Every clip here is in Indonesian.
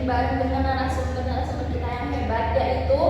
bareng dengan narasumber-narasumber kita yang hebat, yaitu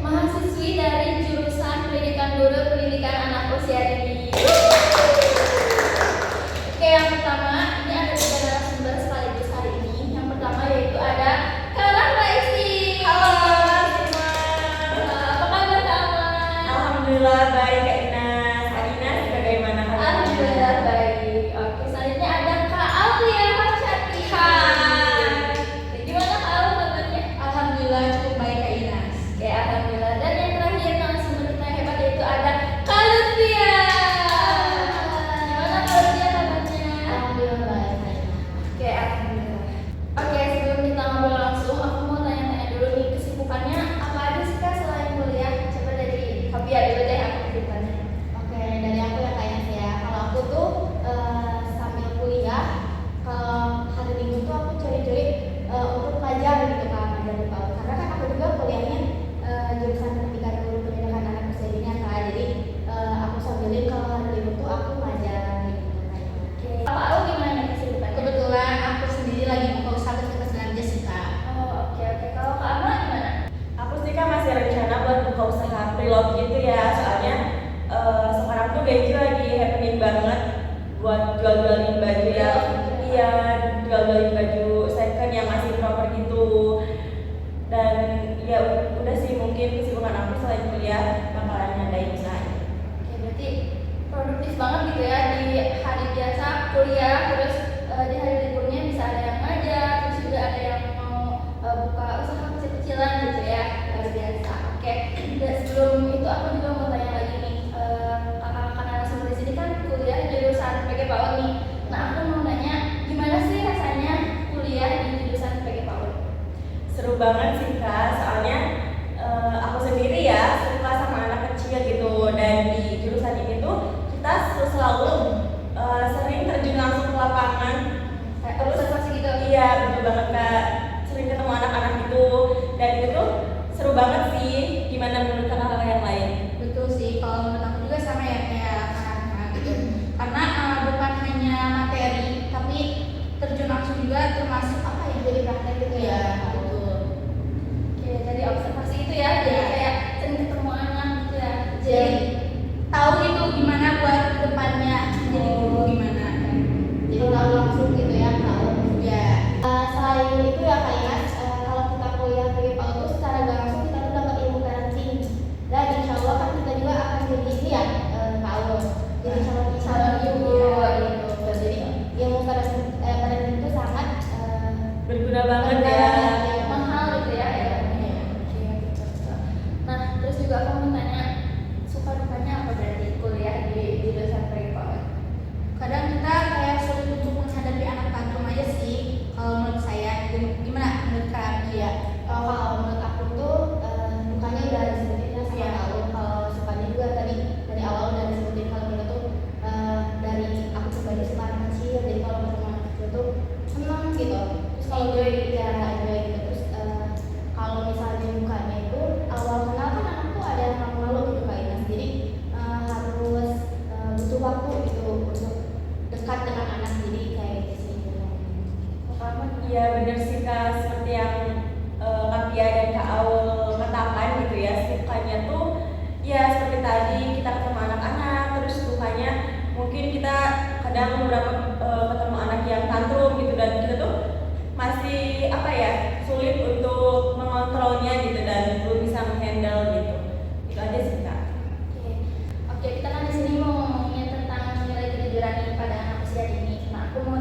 mahasiswi dari jurusan Pendidikan Guru Pendidikan Anak Usia Dini. Oke, yang pertama ini ada 3 narasumber sekaligus hari ini. Yang pertama yaitu ada Kak Raisi. Halo semua. Apa kabar Kak Amla? Alhamdulillah baik Kak Inas. Kak Inas bagaimana kabarnya? Alhamdulillah baik. Oke, selanjutnya ada Kak Alia Hapsyati. Gimana Kak Alia kabarnya? Alhamdulillah cukup baik Kak Inas. Oke, alhamdulillah. Dan yang terakhir narasumber kita yang hebat yaitu ada Kak Lutfia. Gimana Kak Lutfia kabarnya? Alhamdulillah baik Kak Inas. Oke, alhamdulillah. Oke, sebelum kita ngobrol langsung, aku mau tanya-tanya dulu nih kesibukannya apa aja sih Kak selain kuliah? Coba dari Kapia dulu deh apa kesibukannya. Oke, dari aku ya Kak Inas ya. Kalau aku tuh sambil kuliah, kalau hari Minggu tuh aku cari-cari untuk ngajar gitu Kak, ngajar di PAUD. Karena kan aku juga kuliahnya jurusan Pendidikan Guru Pendidikan Anak Usia Dini ya Kak. Jadi aku sambilin kalau hari Minggu tuh aku ngajar gitu Kak Inas. Oke. Kalau aku gimana nih kesibukannya? Kebetulan aku sendiri lagi buka usaha ketersediaan Jessica. Oh, oke. Kalau Kak Amla gimana? Aku sih kan masih rencana buat buka usaha pre-love gitu ya. Soalnya sekarang tuh gaji lagi happening banget buat jual-jualin baju ya. Iya, jual-jualin baju second yang masih proper gitu. Dan ya udah sih mungkin kesibukan aku selain kuliah bakalan nyadain usaha. Oke, berarti produktif banget gitu ya di hari biasa kuliah, terus di hari liburnya bisa ada yang ngajar, terus juga ada yang mau buka usaha kecil-kecilan gitu ya, luar biasa. Oke, dan sebelum itu aku juga mau tanya lagi nih, kakak-kakak narasumber di sini kan kuliah jurusan PG PAUD nih. Nah, aku mau nanya gimana sih rasanya kuliah di jurusan PG PAUD? Seru banget sih Kak, soalnya aku sendiri ya suka sama anak kecil gitu. Dan di jurusan ini tuh kita selalu sering terjun langsung ke lapangan. Terus observasi gitu? Iya betul banget Kak, sering ketemu anak-anak gitu. Dan itu tuh seru banget sih. Gimana menurut kakak-kakak yang lain? Betul sih, kalau menurut aku juga sama ya kayak anak-anak gitu. Karena bukan hanya materi, tapi terjun langsung juga termasuk apa ya, jadi praktek gitu ya. Betul. Oke, jadi observasi itu ya, jadi kayak sering ketemu anak gitu ya. Jadi tahu gitu gimana buat depannya jadi guru gimana. Jadi tahu langsung gitu ya, tahu ya. Selain itu ya Kak Inas, kalau kita kuliah di PAUD tuh secara gak langsung kita tuh dapat ilmu parenting. Dan insya Allah kan kita juga akan jadi ini ya PAUD. Jadi calon ibu gitu. Jadi ilmu parenting itu sangat Berguna banget berguna ya. banget, ya. Mahal gitu ya. Oke, betul. Nah, terus juga aku mau tanya suka dukanya apa berarti kuliah di jurusan PAUD? Kadang kita kayak sulit untuk menghadapi anak tantrum aja sih kalau menurut saya. Gimana menurut Kak Abi ya? Kalau menurut aku tuh bukannya udah disebutin ya sama tahu. Kalau sukanya juga tadi dari awal udah disebutin. Kalau kita tuh dari aku pribadi suka anak kecil, jadi kalau ketemu anak kecil tuh seneng gitu. Terus kalau gue ya enjoy gitu. Terus kalau misalnya bukanya itu awal kenal kan anak tuh ada yang malu gitu Kak Inas. Jadi harus butuh waktu gitu untuk dekat dengan anak, jadi kayak gitu sih. Iya bener sih Kak, seperti yang Kak Pia dan Kak Aul katakan gitu ya. Sukanya tuh ya seperti tadi kita ketemu anak-anak, terus dukanya mungkin kita kadang beberapa ketemu anak yang tantrum gitu. Dan kita tuh masih apa ya, sulit untuk mengontrolnya gitu dan belum bisa menghandle gitu. Itu aja sih Kak. Oke, kita kan di sini mau ngomongin tentang nilai kejujuran nih pada anak usia dini. Nah, aku mau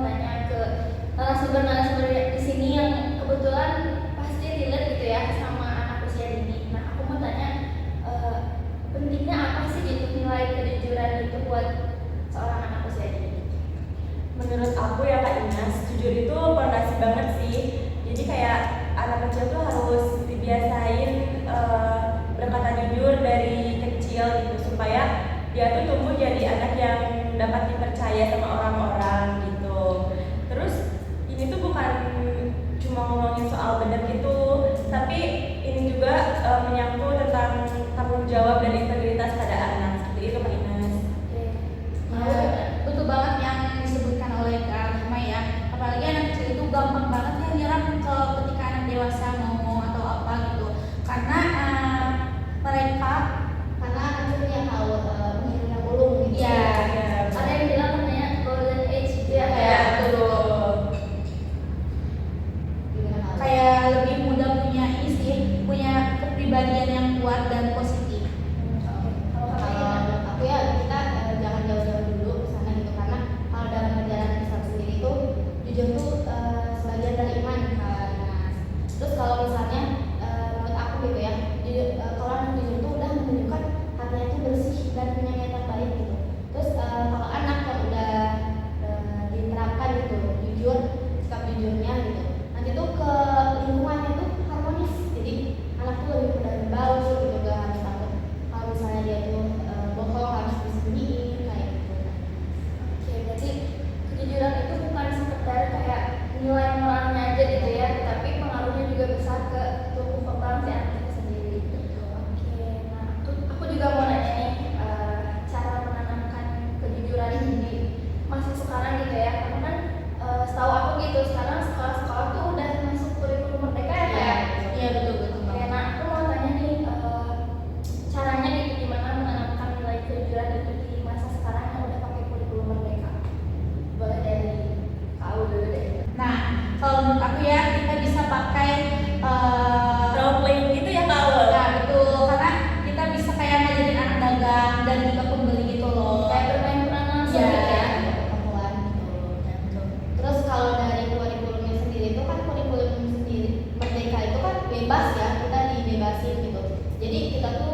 narasumber di sini yang kebetulan pasti relate gitu ya sama anak usia dini. Nah, aku mau tanya pentingnya apa sih gitu nilai kejujuran itu buat seorang anak usia dini? Menurut aku ya Kak Inas, jujur itu fondasi banget sih. Jadi kayak anak kecil tuh harus dibiasain berkata jujur dari kecil gitu supaya dia tuh tumbuh jadi anak yang dapat dipercaya sama orang-orang gitu. Terus ini tuh bukan cuma ngomongin soal benar gitu, tapi ini juga menyangkut tentang tanggung jawab dan integritas pada anak. Seperti itu Kak Inas. Betul banget yang disebutkan oleh Kak Rahma ya. Apalagi anak kecil itu gampang banget ya nyerap ketika anak dewasa ngomong atau apa gitu. Karena mereka Karena anak kecil yang tahu menghilangkan ulung gitu. ya Ada yang bilang namanya golden age gitu ya Ya, kayak betul. kayak lebih mudah punya ini sih, punya kepribadian yang kuat dan positif. Kalau kakak Kalau gimana? menurut aku ya kita jangan jauh-jauh dulu ke sana gitu, karena kalau dalam perjalanan Islam sendiri tuh jujur tuh sebagian dari iman kan. Nah, terus kalau misalnya menurut aku gitu ya, kalau anak jujur tuh udah menunjukkan hatinya tuh bersih dan punya niatan baik gitu. Terus kalau anak yang udah diterapkan gitu jujur, sikap jujurnya gitu, nanti tuh ke lingkungannya tuh harmonis. Jadi anak tuh lebih mudah berbaur gitu, gak harus takut kalau misalnya dia tuh bohong harus disembunyiin kayak gitu. Oke, berarti kejujuran itu bukan sekedar kayak nilai moralnya aja gitu ya, tapi pengaruhnya juga besar ke tumbuh kembang si anak itu sendiri. Oke, nah aku juga mau nanya nih cara menanamkan kejujuran ini di masa sekarang gitu ya, karena kan setahu aku gitu sekarang sekolah-sekolah tuh udah masuk kurikulum merdeka ya kayak. Iya betul Oke, banget. nah aku mau tanya nih caranya gitu gimana menanamkan nilai kejujuran itu di masa sekarang yang udah pakai kurikulum merdeka. Boleh dari kau dulu deh. Nah, kalau menurut aku ya kita bisa pakai Role playing gitu ya Kak Awal. ya betul, karena kita bisa kayak ngajarin anak dagang dan juga pembeli gitu loh. Kayak bermain peran langsung Iya. gitu ya. Perempuan gitu. Terus kalau dari kurikulumnya sendiri itu kan kurikulum sendiri merdeka itu kan bebas ya, kita dibebasin gitu. Jadi kita tuh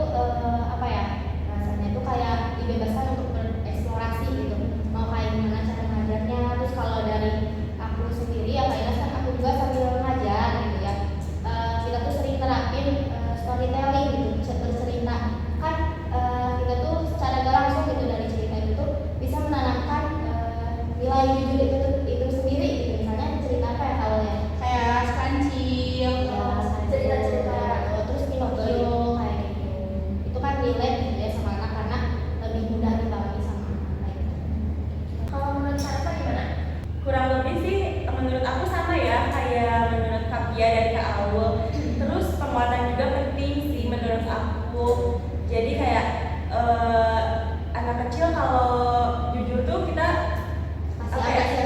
apa ya, rasanya tuh kayak dibebaskan untuk bereksplorasi gitu, mau kayak gimana cara ngajarnya. Terus kalau dari aku sendiri ya kayaknya kan aku juga sambil ngajar gitu ya, kita tuh sering terapin storytelling gitu, bercerita kan. Kita tuh secara gak langsung gitu dari cerita itu tuh bisa menanamkan nilai jujur itu sendiri gitu. Misalnya cerita apa ya kalau ya Kayak kancil, cerita-cerita. terus Pinocchio kayak gitu, itu kan relate gitu ya sama anak karena lebih mudah dipahami sama anak kayak gitu. Kalau menurut saya gimana? Kurang lebih sih menurut aku sama ya kayak menurut Kak Pia dan Kak Awal. Terus penguatan juga penting sih menurut aku. Jadi kayak anak kecil kalau jujur tuh kita Masih apa ada ya,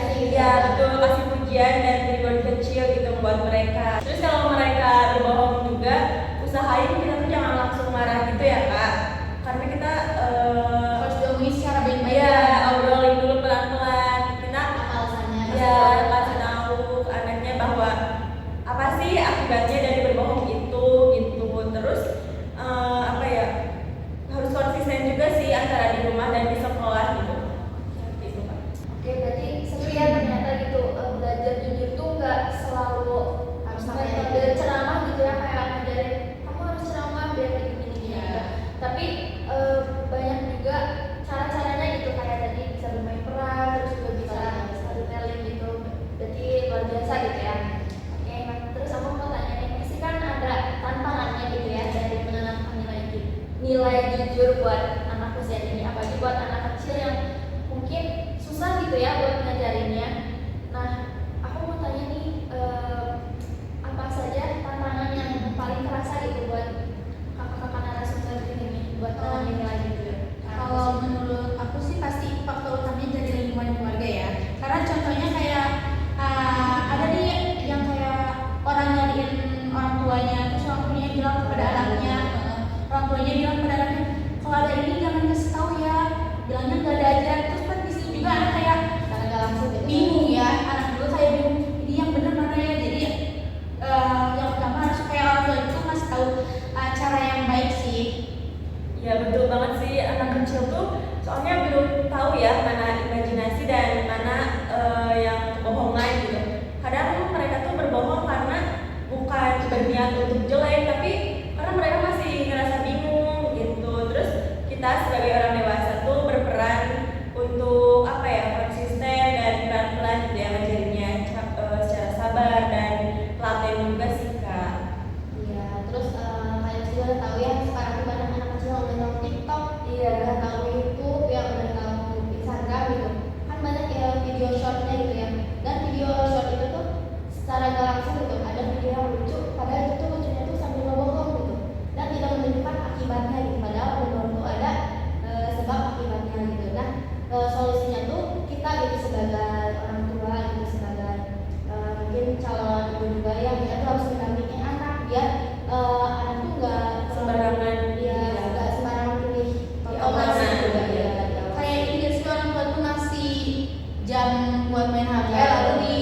jam buat main HP lalu di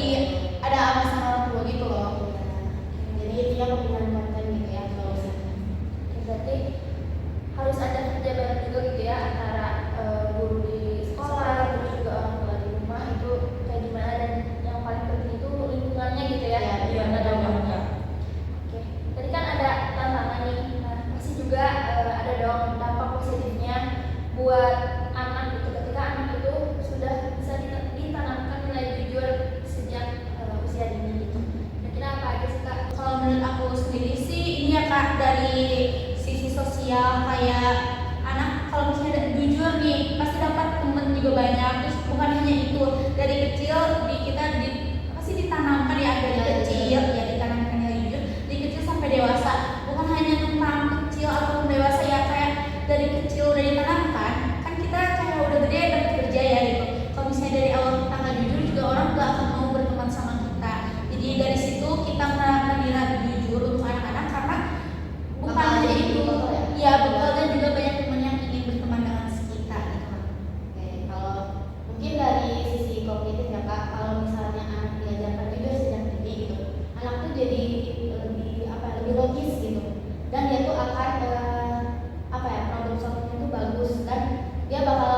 ada apa sama orang tua gitu loh. Jadi intinya pemilihan konten gitu ya kalau misalnya. Berarti harus ada kerja bareng juga gitu ya antara guru di sekolah terus juga orang tua di rumah itu kayak gimana, dan yang paling penting itu lingkungannya gitu ya. Iya, Gimana betul dampaknya. banget. Oke, tadi kan ada tantangan nih, nah pasti juga ada dong dampak positifnya buat anak gitu ketika anak itu sudah bisa ditanamkan nilai jujur sejak usia dini gitu. Kira-kira apa aja sih Kak? Kalau menurut aku sendiri sih ini ya Kak, dari sisi sosial kayak anak kalau misalnya jujur nih pasti dapat temen juga banyak. Terus bukan hanya itu, dari kecil kita pasti ditanamkan ya dari kecil ya, ditanamkan nilai jujur dari kecil sampai dewasa. Bukan hanya tentang kecil atau dewasa ya, kayak dari kecil udah ditanamkan kan kita kayak udah gede dapat kerja ya gitu. Kalau misalnya dari awal kita nggak jujur juga orang nggak akan mau berteman sama kita. Jadi dari situ kita menerapkan nilai jujur untuk anak-anak karena bukan Bakal hanya jadi itu bekal ya? ya bekal, dan juga banyak teman yang ingin berteman dengan kita gitu. Oke, kalau mungkin dari sisi kognitif ya Kak, kalau misalnya anak diajarkan jujur sejak dini gitu, anak tuh jadi lebih logis gitu, dan dia tuh akan problem solvingnya tuh bagus, dan dia bakal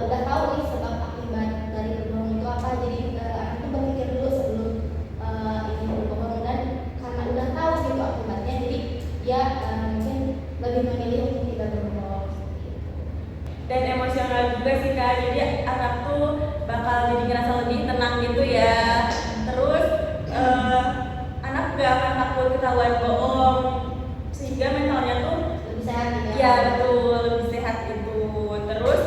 udah tahu nih sebab akibat dari berbohong itu apa. Jadi anak tuh berpikir dulu sebelum ini berbohong, dan karena udah tahu gitu akibatnya, jadi dia mungkin lebih memilih untuk tidak berbohong. Dan emosional juga sih Kak, jadi anak tuh bakal jadi ngerasa lebih tenang gitu ya. Terus anak gak akan takut ketahuan bohong, sehingga mentalnya tuh Lebih sehat gitu ya betul, lebih sehat gitu. Terus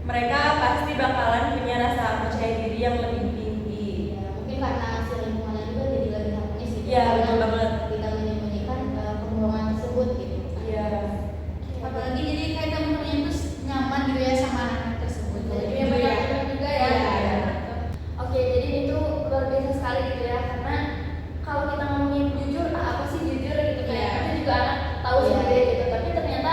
mereka pasti bakalan punya rasa percaya diri yang lebih tinggi. Ya, mungkin karena si lingkungannya juga jadi lebih harmonis gitu. Iya, Karena betul banget. tidak menyembunyikan kebohongan tersebut gitu. Iya. Apalagi jadi kayak teman-temannya tuh nyaman gitu ya sama anak tersebut. Jadi Jujur banyak ya. teman juga ya. Iya. Oke, jadi itu luar biasa sekali gitu ya, karena kalau kita ngomongin jujur, apa sih jujur gitu kayak Iya. itu juga anak tahu Iya. sendiri gitu, tapi ternyata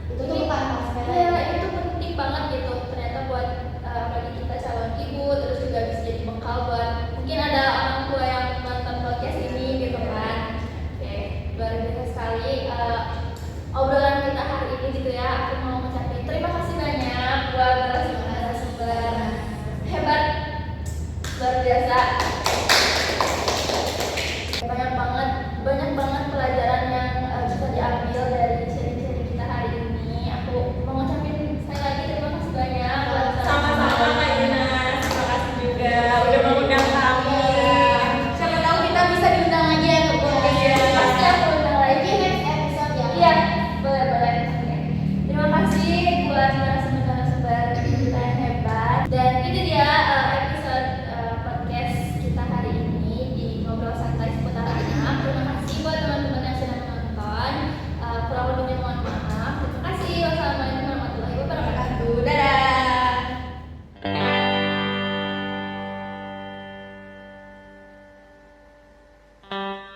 Itu tuh bukan hal sepele. ya itu penting banget gitu ternyata buat bagi kita calon ibu, terus juga bisa jadi bekal buat mungkin ada orang tua yang nonton podcast ini gitu kan. Oke, luar biasa sekali obrolan kita hari ini gitu ya. Aku mau ngucapin terima kasih banyak buat narasumber hebat, luar biasa. Banyak banget pelajaran yang bisa diambil dari sharing-sharing kita hari ini. Aku mau ngucapin sekali lagi terima kasih banyak buat Sama-sama Kak Yuna, terima kasih juga udah mengundang kami. Siapa tahu kita bisa diundang lagi ya ke podcast. Iya. Pasti aku undang lagi. Mungkin next episode ya. Iya, boleh. Oke. Terima kasih buat narasumber kita yang hebat. Dan itu dia episode podcast kita hari ini di Ngobrol Santai Seputar Anak. Terima kasih buat teman-teman yang sudah menonton. Kurang lebihnya mohon maaf. Terima kasih. Wassalamualaikum warahmatullahi wabarakatuh. Dadah.